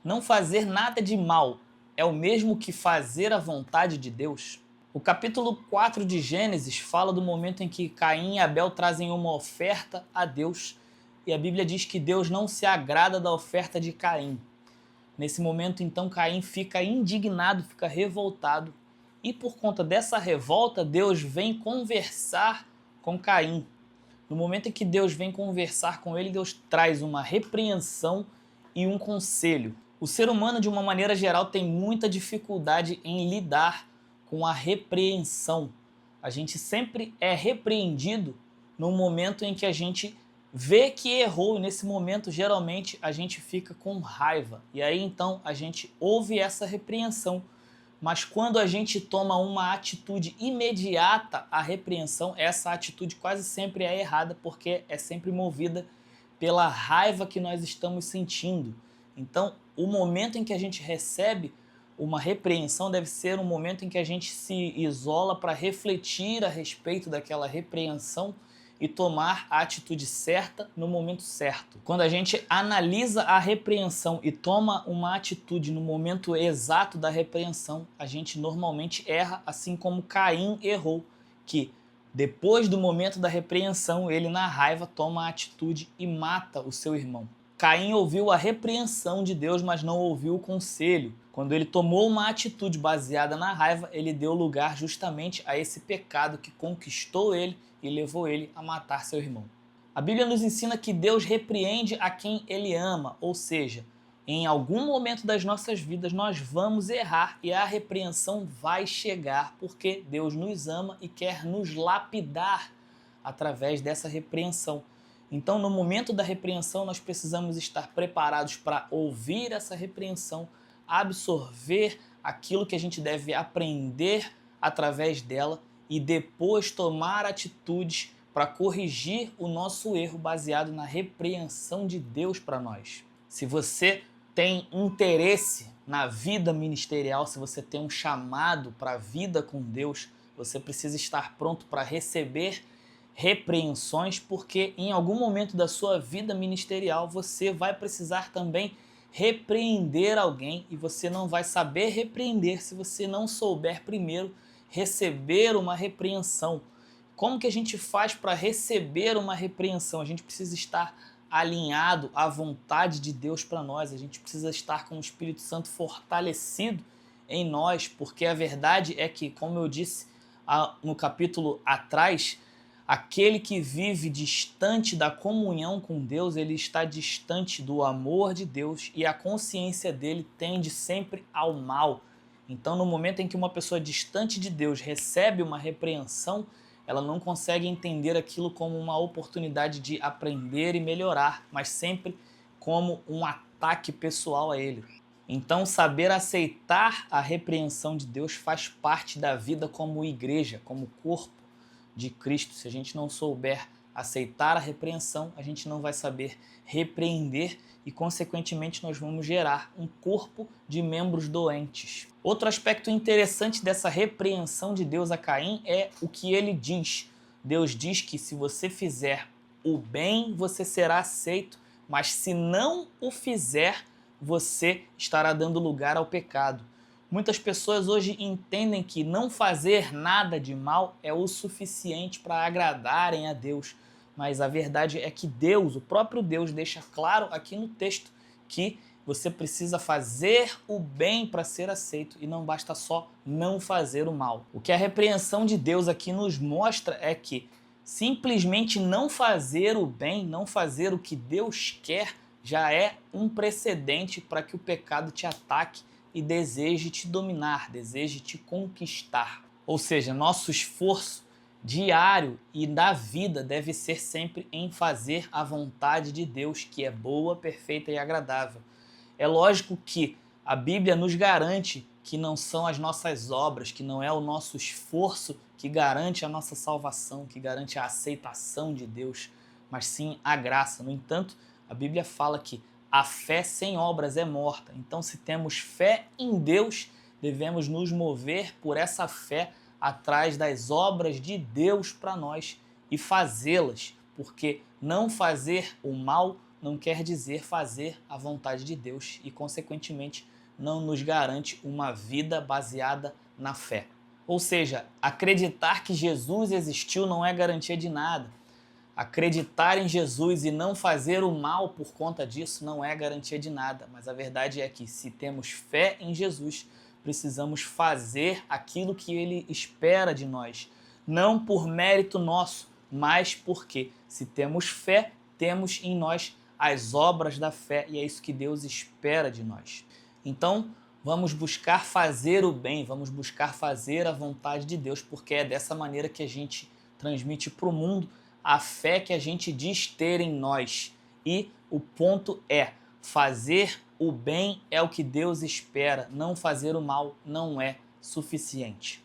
Não fazer nada de mal é o mesmo que fazer a vontade de Deus? O capítulo 4 de Gênesis fala do momento em que Caim e Abel trazem uma oferta a Deus, e a Bíblia diz que Deus não se agrada da oferta de Caim. Nesse momento, então, Caim fica indignado, fica revoltado, e por conta dessa revolta, Deus vem conversar com Caim. No momento em que Deus vem conversar com ele, Deus traz uma repreensão e um conselho. O ser humano, de uma maneira geral, tem muita dificuldade em lidar com a repreensão. A gente sempre é repreendido no momento em que a gente vê que errou, e nesse momento, geralmente, a gente fica com raiva. E aí, então, a gente ouve essa repreensão. Mas quando a gente toma uma atitude imediata à repreensão, essa atitude quase sempre é errada, porque é sempre movida pela raiva que nós estamos sentindo. Então, o momento em que a gente recebe uma repreensão deve ser um momento em que a gente se isola para refletir a respeito daquela repreensão e tomar a atitude certa no momento certo. Quando a gente analisa a repreensão e toma uma atitude no momento exato da repreensão, a gente normalmente erra, assim como Caim errou, que depois do momento da repreensão, ele na raiva toma a atitude e mata o seu irmão. Caim ouviu a repreensão de Deus, mas não ouviu o conselho. Quando ele tomou uma atitude baseada na raiva, ele deu lugar justamente a esse pecado que conquistou ele e levou ele a matar seu irmão. A Bíblia nos ensina que Deus repreende a quem ele ama, ou seja, em algum momento das nossas vidas nós vamos errar e a repreensão vai chegar porque Deus nos ama e quer nos lapidar através dessa repreensão. Então, no momento da repreensão, nós precisamos estar preparados para ouvir essa repreensão, absorver aquilo que a gente deve aprender através dela e depois tomar atitudes para corrigir o nosso erro baseado na repreensão de Deus para nós. Se você tem interesse na vida ministerial, se você tem um chamado para a vida com Deus, você precisa estar pronto para receber repreensões, porque em algum momento da sua vida ministerial você vai precisar também repreender alguém e você não vai saber repreender se você não souber primeiro receber uma repreensão. Como que a gente faz para receber uma repreensão? A gente precisa estar alinhado à vontade de Deus para nós, a gente precisa estar com o Espírito Santo fortalecido em nós, porque a verdade é que, como eu disse no capítulo atrás, aquele que vive distante da comunhão com Deus, ele está distante do amor de Deus e a consciência dele tende sempre ao mal. Então, no momento em que uma pessoa distante de Deus recebe uma repreensão, ela não consegue entender aquilo como uma oportunidade de aprender e melhorar, mas sempre como um ataque pessoal a ele. Então, saber aceitar a repreensão de Deus faz parte da vida como igreja, como corpo de Cristo. Se a gente não souber aceitar a repreensão, a gente não vai saber repreender e, consequentemente, nós vamos gerar um corpo de membros doentes. Outro aspecto interessante dessa repreensão de Deus a Caim é o que ele diz. Deus diz que se você fizer o bem, você será aceito, mas se não o fizer, você estará dando lugar ao pecado. Muitas pessoas hoje entendem que não fazer nada de mal é o suficiente para agradarem a Deus. Mas a verdade é que Deus, o próprio Deus, deixa claro aqui no texto que você precisa fazer o bem para ser aceito e não basta só não fazer o mal. O que a repreensão de Deus aqui nos mostra é que simplesmente não fazer o bem, não fazer o que Deus quer, já é um precedente para que o pecado te ataque e deseje te dominar, deseje te conquistar. Ou seja, nosso esforço diário e da vida deve ser sempre em fazer a vontade de Deus, que é boa, perfeita e agradável. É lógico que a Bíblia nos garante que não são as nossas obras, que não é o nosso esforço que garante a nossa salvação, que garante a aceitação de Deus, mas sim a graça. No entanto, a Bíblia fala que a fé sem obras é morta. Então, se temos fé em Deus, devemos nos mover por essa fé atrás das obras de Deus para nós e fazê-las, porque não fazer o mal não quer dizer fazer a vontade de Deus e, consequentemente, não nos garante uma vida baseada na fé. Ou seja, acreditar que Jesus existiu não é garantia de nada. Acreditar em Jesus e não fazer o mal por conta disso não é garantia de nada. Mas a verdade é que, se temos fé em Jesus, precisamos fazer aquilo que ele espera de nós. Não por mérito nosso, mas porque, se temos fé, temos em nós as obras da fé, e é isso que Deus espera de nós. Então, vamos buscar fazer o bem, vamos buscar fazer a vontade de Deus, porque é dessa maneira que a gente transmite para o mundo a fé que a gente diz ter em nós. E o ponto é, fazer o bem é o que Deus espera, não fazer o mal não é suficiente.